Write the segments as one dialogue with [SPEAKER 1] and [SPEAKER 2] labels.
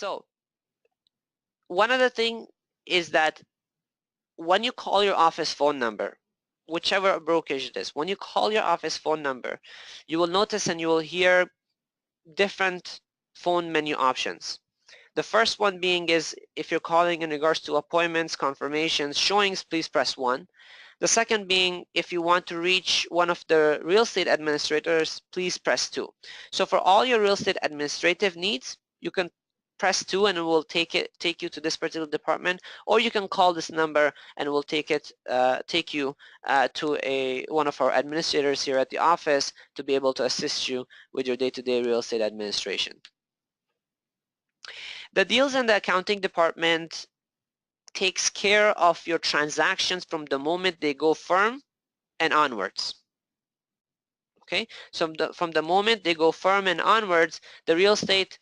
[SPEAKER 1] So one other thing is that when you call your office phone number, whichever brokerage it is, when you call your office phone number, you will notice and you will hear different phone menu options. The first one being is if you're calling in regards to appointments, confirmations, showings, please press 1. The second being if you want to reach one of the real estate administrators, please press 2. So for all your real estate administrative needs, you can press 2 and it will take you to this particular department, or you can call this number and it will take you to one of our administrators here at the office to be able to assist you with your day-to-day real estate administration. The deals and the accounting department takes care of your transactions from the moment they go firm and onwards. Okay, so from the moment they go firm and onwards, the real estate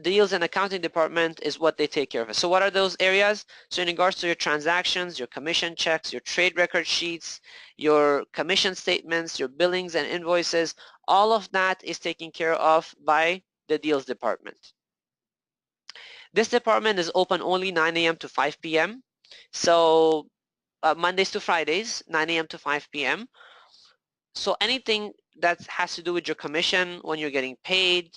[SPEAKER 1] deals and accounting department is what they take care of. So what are those areas? So in regards to your transactions, your commission checks, your trade record sheets, your commission statements, your billings and invoices, all of that is taken care of by the deals department. This department is open only 9 a.m. to 5 p.m. So Mondays to Fridays, 9 a.m. to 5 p.m. So anything that has to do with your commission, when you're getting paid,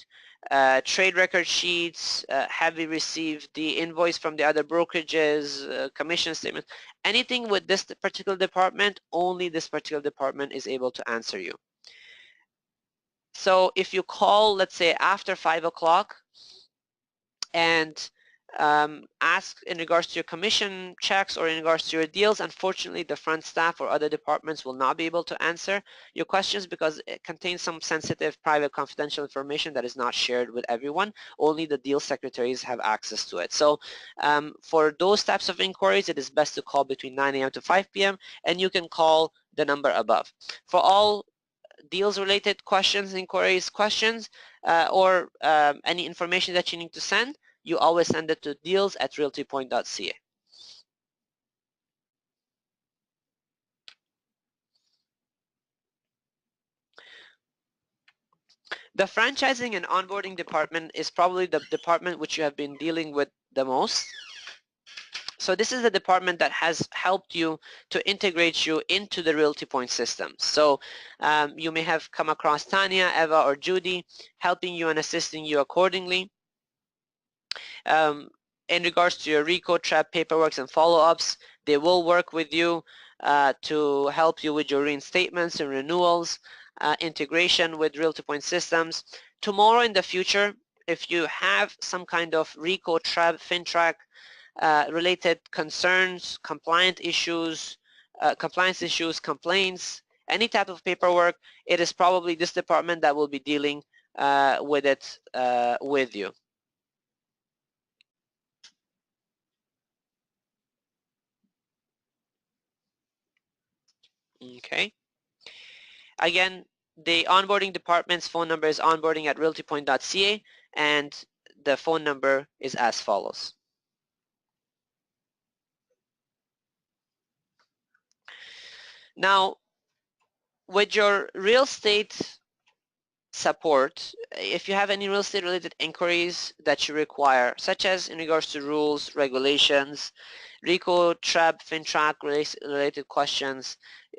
[SPEAKER 1] trade record sheets, have you received the invoice from the other brokerages, commission statement, anything with this particular department, only this particular department is able to answer you. So if you call, let's say after 5 o'clock and ask in regards to your commission checks or in regards to your deals, unfortunately the front staff or other departments will not be able to answer your questions because it contains some sensitive, private, confidential information that is not shared with everyone. Only the deal secretaries have access to it. So for those types of inquiries, it is best to call between 9 a.m. to 5 p.m. and you can call the number above. For all deals related questions, inquiries, questions, or any information that you need to send, you always send it to deals@realtypoint.ca. The franchising and onboarding department is probably the department which you have been dealing with the most. So this is the department that has helped you to integrate you into the Realty Point system. So you may have come across Tanya, Eva, or Judy helping you and assisting you accordingly. In regards to your RICO, TREB, paperwork, and follow-ups, they will work with you to help you with your reinstatements and renewals, integration with Realty Point systems. Tomorrow in the future, if you have some kind of RICO, TREB, FINTRAC related concerns, compliance issues, complaints, any type of paperwork, it is probably this department that will be dealing with it with you. Okay. Again, the onboarding department's phone number is onboarding@realtypoint.ca, and the phone number is as follows. Now, with your real estate support, if you have any real estate related inquiries that you require, such as in regards to rules, regulations, RICO, TREB, FINTRAC related questions,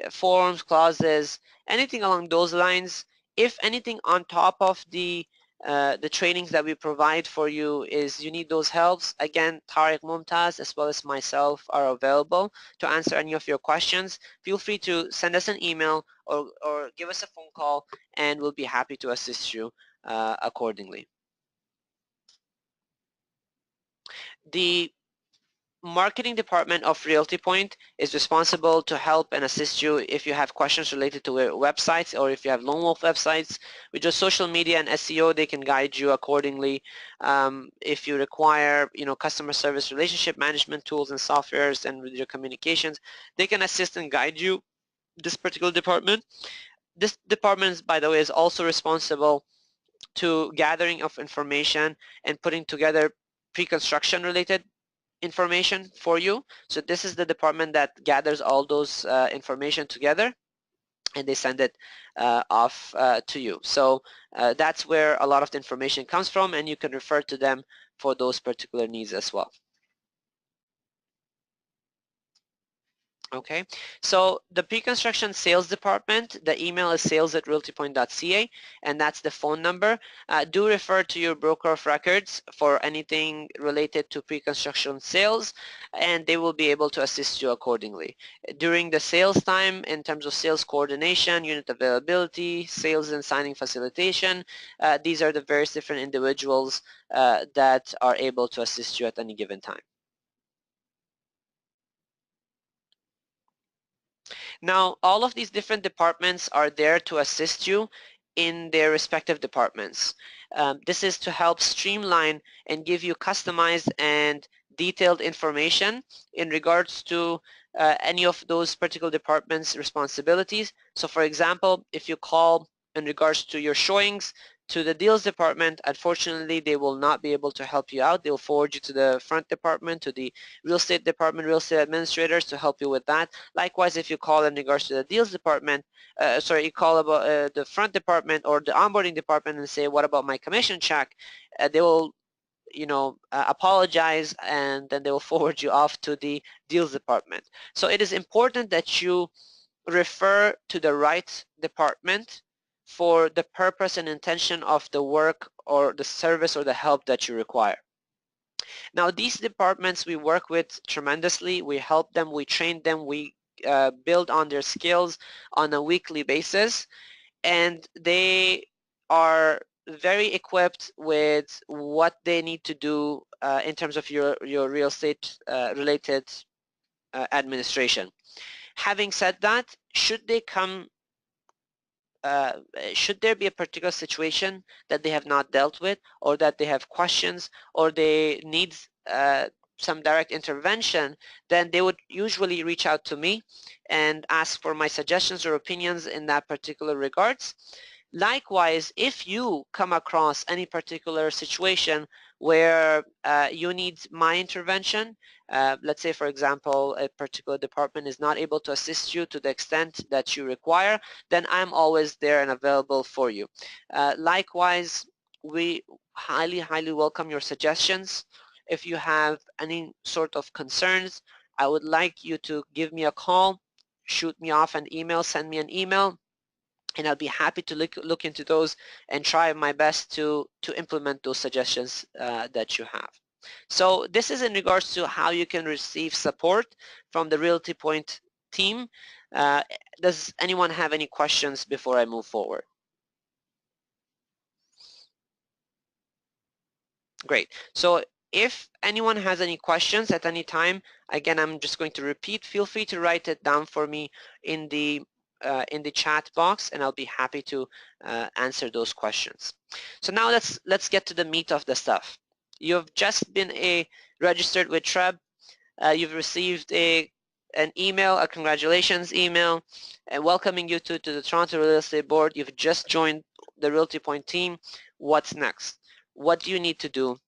[SPEAKER 1] forms, clauses, anything along those lines, if anything on top of the trainings that we provide for you is you need those helps, again, Tariq, Mumtaz, as well as myself are available to answer any of your questions. Feel free to send us an email or give us a phone call, and we'll be happy to assist you accordingly. The marketing department of Realty Point is responsible to help and assist you if you have questions related to websites, or if you have lone wolf websites. With your social media and SEO, they can guide you accordingly. If you require, customer service relationship management tools and softwares, and with your communications, they can assist and guide you. This particular department. This department, by the way, is also responsible to gathering of information and putting together pre-construction related information for you. So this is the department that gathers all those information together. and they send it off to you. So that's where a lot of the information comes from, and you can refer to them for those particular needs as well. Okay, so the pre-construction sales department, the email is sales@realtypoint.ca, and that's the phone number. Do refer to your broker of records for anything related to pre-construction sales, and they will be able to assist you accordingly. During the sales time, in terms of sales coordination, unit availability, sales and signing facilitation, these are the various different individuals that are able to assist you at any given time. Now, all of these different departments are there to assist you in their respective departments. This is to help streamline and give you customized and detailed information in regards to any of those particular departments' responsibilities. So for example, if you call in regards to your showings to the deals department, unfortunately they will not be able to help you out. They'll forward you to the front department, to the real estate department, real estate administrators to help you with that. Likewise, if you call in regards to the deals department, you call about the front department or the onboarding department and say, what about my commission check? They will apologize, and then they will forward you off to the deals department. So it is important that you refer to the right department for the purpose and intention of the work or the service or the help that you require. Now, these departments we work with tremendously. We help them, we train them, we build on their skills on a weekly basis, and they are very equipped with what they need to do in terms of your real estate related administration. Having said that, should there be a particular situation that they have not dealt with, or that they have questions, or they need some direct intervention, then they would usually reach out to me and ask for my suggestions or opinions in that particular regards. Likewise, if you come across any particular situation where you need my intervention, let's say, for example, a particular department is not able to assist you to the extent that you require, then I'm always there and available for you. Likewise, we highly, highly welcome your suggestions. If you have any sort of concerns, I would like you to give me a call, shoot me off an email, send me an email, and I'll be happy to look into those and try my best to implement those suggestions that you have. So this is in regards to how you can receive support from the Realty Point team. Does anyone have any questions before I move forward? Great. So if anyone has any questions at any time, again, I'm just going to repeat, feel free to write it down for me in the chat box, and I'll be happy to answer those questions. So now let's get to the meat of the stuff. You've just been registered with TREB. You've received an email, a congratulations email, and welcoming you to the Toronto Real Estate Board. You've just joined the Realty Point team. What's next? What do you need to do?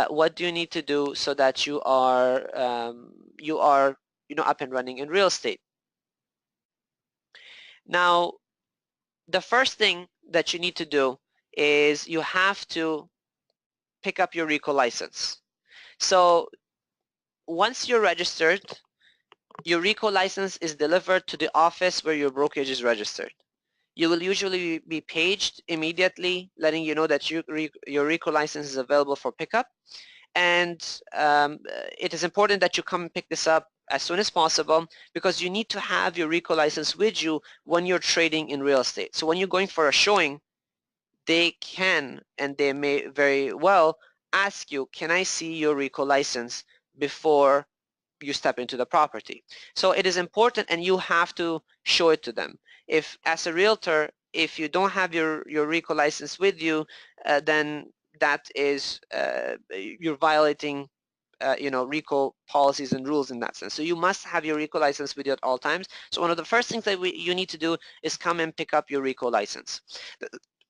[SPEAKER 1] What do you need to do so that you are up and running in real estate? Now, the first thing that you need to do is you have to pick up your RICO license. So once you're registered, your RICO license is delivered to the office where your brokerage is registered. You will usually be paged immediately, letting you know that your RICO license is available for pickup. And it is important that you come and pick this up as soon as possible, because you need to have your RICO license with you when you're trading in real estate. So when you're going for a showing, they can, and they may very well ask you, can I see your RICO license before you step into the property? So it is important, and you have to show it to them. If, as a realtor, if you don't have your RICO license with you, then that is you're violating RICO policies and rules in that sense. So you must have your RICO license with you at all times. So one of the first things that you need to do is come and pick up your RICO license.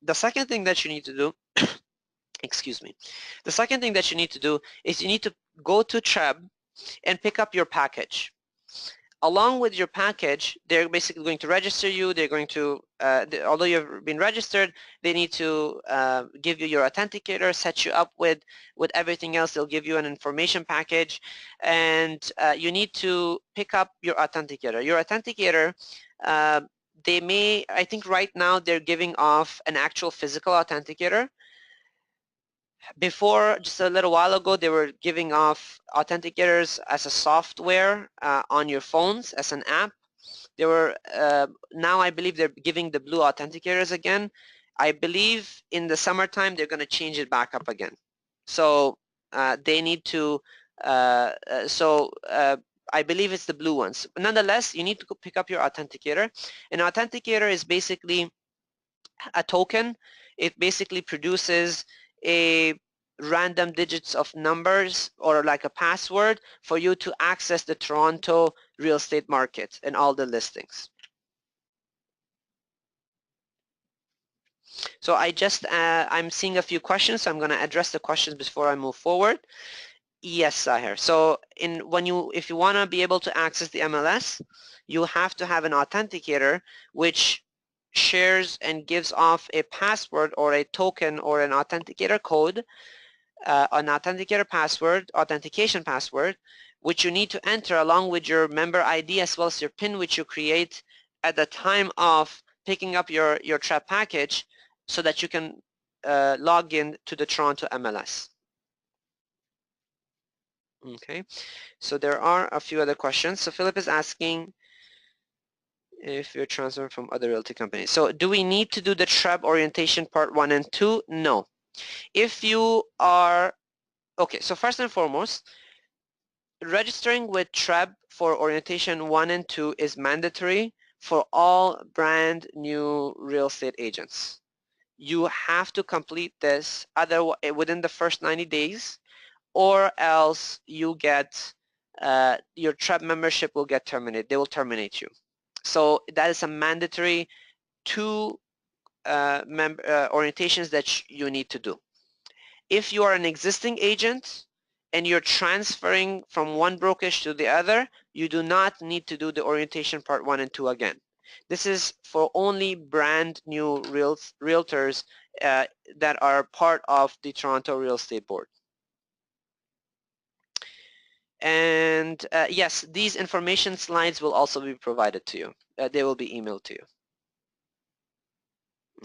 [SPEAKER 1] The second thing that you need to do, excuse me, the second thing that you need to do is you need to go to TREB and pick up your package. along with your package, they're basically going to register you. They're going to, although you've been registered, they need to give you your authenticator, set you up with everything else. They'll give you an information package, and you need to pick up your authenticator. Your authenticator, they may, I think right now they're giving off an actual physical authenticator. Before, just a little while ago, they were giving off authenticators as a software on your phones, as an app. They were, now I believe they're giving the blue authenticators again. I believe in the summertime, they're going to change it back up again. So they need to, I believe it's the blue ones. But nonetheless, you need to pick up your authenticator. An authenticator is basically a token. It basically produces a random digits of numbers, or like a password, for you to access the Toronto real estate market and all the listings. So I'm seeing a few questions, so I'm going to address the questions before I move forward. Yes, Sahir. So if you want to be able to access the MLS, you have to have an authenticator which shares and gives off a password or a token or an authenticator code, an authenticator password, authentication password, which you need to enter along with your member ID as well as your PIN, which you create at the time of picking up your TREB package, so that you can log in to the Toronto MLS. Okay, so there are a few other questions. So Philip is asking if you're transferring from other realty companies. So do we need to do the TREB orientation part 1 and 2? No. If you are, okay, so first and foremost, registering with TREB for orientation 1 and 2 is mandatory for all brand new real estate agents. You have to complete this within the first 90 days, or else you get, your TREB membership will get terminated. They will terminate you. So that is a mandatory 2 orientations that you need to do. If you are an existing agent and you're transferring from one brokerage to the other, you do not need to do the orientation part 1 and 2 again. This is for only brand new realtors that are part of the Toronto Real Estate Board. And yes, these information slides will also be provided to you. They will be emailed to you.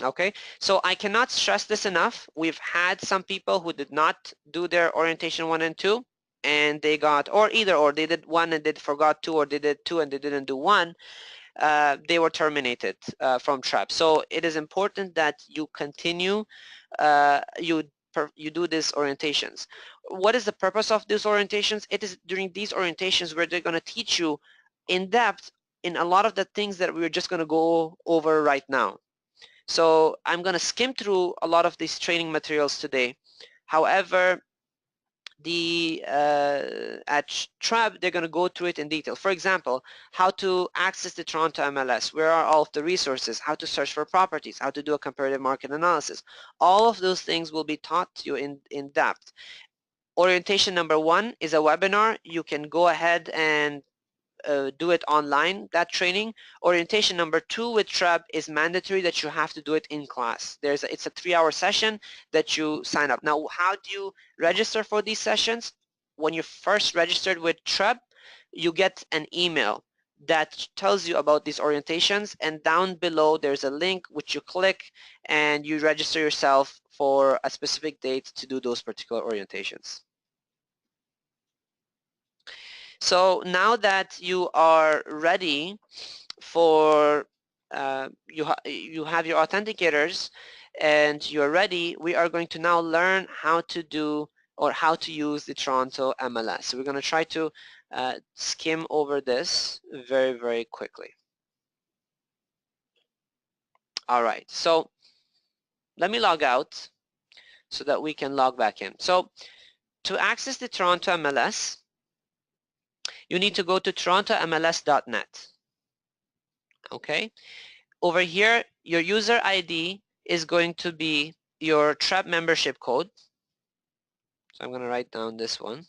[SPEAKER 1] Okay, so I cannot stress this enough. We've had some people who did not do their orientation 1 and 2, and they got, or they did 1 and they forgot 2, or they did 2 and they didn't do 1. They were terminated from TREB. So it is important that you continue, you do these orientations. What is the purpose of these orientations? It is during these orientations where they're going to teach you in depth in a lot of the things that we're just going to go over right now. So I'm going to skim through a lot of these training materials today. However, at TREB, they're going to go through it in detail. For example, how to access the Toronto MLS, where are all of the resources, how to search for properties, how to do a comparative market analysis. All of those things will be taught to you in depth. Orientation number 1 is a webinar. You can go ahead and do it online, that training. Orientation number 2 with TREB is mandatory that you have to do it in class. It's a 3-hour session that you sign up. Now, how do you register for these sessions? When you're first registered with TREB, you get an email that tells you about these orientations, and down below there's a link which you click and you register yourself for a specific date to do those particular orientations. So now that you are ready for, you have your authenticators and you're ready, we are going to now learn how to do or how to use the Toronto MLS. So we're going to try to skim over this very, very quickly. All right, so let me log out so that we can log back in. So to access the Toronto MLS, you need to go to torontomls.net. Okay, over here, your user ID is going to be your TREB membership code. So I'm going to write down this one.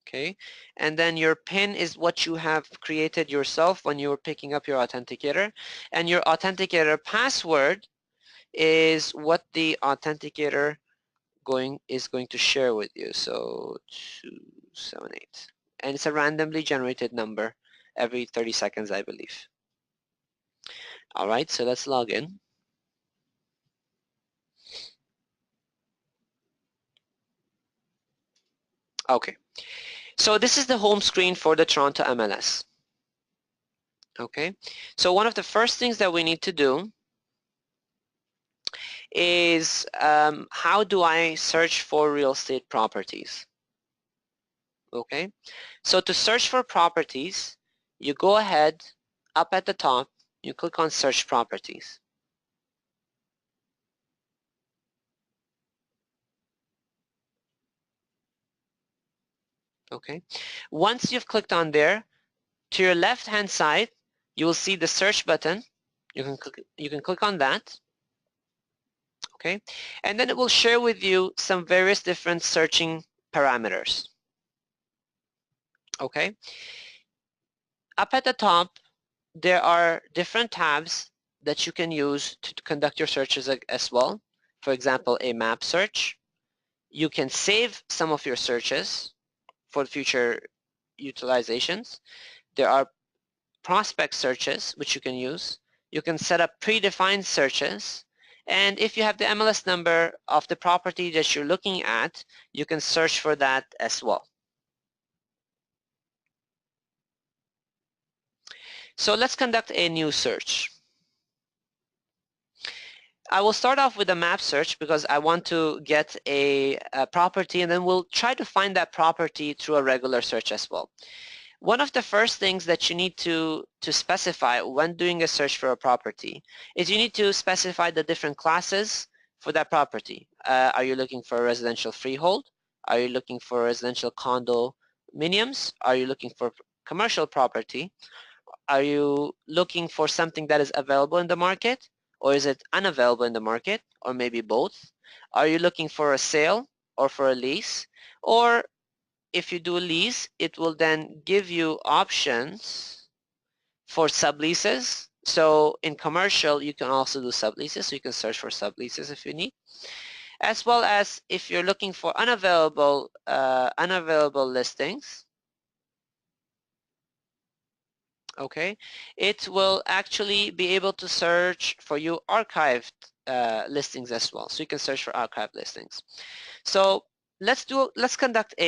[SPEAKER 1] Okay, and then your PIN is what you have created yourself when you were picking up your authenticator, and your authenticator password is what the authenticator is going to share with you. So 278, and it's a randomly generated number every 30 seconds, I believe. All right, so let's log in. Okay, so this is the home screen for the Toronto MLS. Okay, so one of the first things that we need to do is how do I search for real estate properties? Okay, so to search for properties, you go ahead, up at the top, you click on search properties. Okay, once you've clicked on there, to your left hand side, you will see the search button. You can click on that. Okay, and then it will share with you some various different searching parameters. Okay, up at the top, there are different tabs that you can use to conduct your searches as well. For example, a map search. You can save some of your searches for future utilizations. There are prospect searches, which you can use. You can set up predefined searches. And if you have the MLS number of the property that you're looking at, you can search for that as well. So let's conduct a new search. I will start off with a map search because I want to get a property, and then we'll try to find that property through a regular search as well. One of the first things that you need to specify when doing a search for a property is you need to specify the different classes for that property. Are you looking for a residential freehold? Are you looking for residential condominiums? Are you looking for commercial property? Are you looking for something that is available in the market, or is it unavailable in the market, or maybe both? Are you looking for a sale or for a lease? Or if you do a lease, it will then give you options for subleases. So in commercial, you can also do subleases. So you can search for subleases if you need, as well as if you're looking for unavailable listings. Okay, it will actually be able to search for you archived listings as well. So you can search for archived listings. So let's conduct a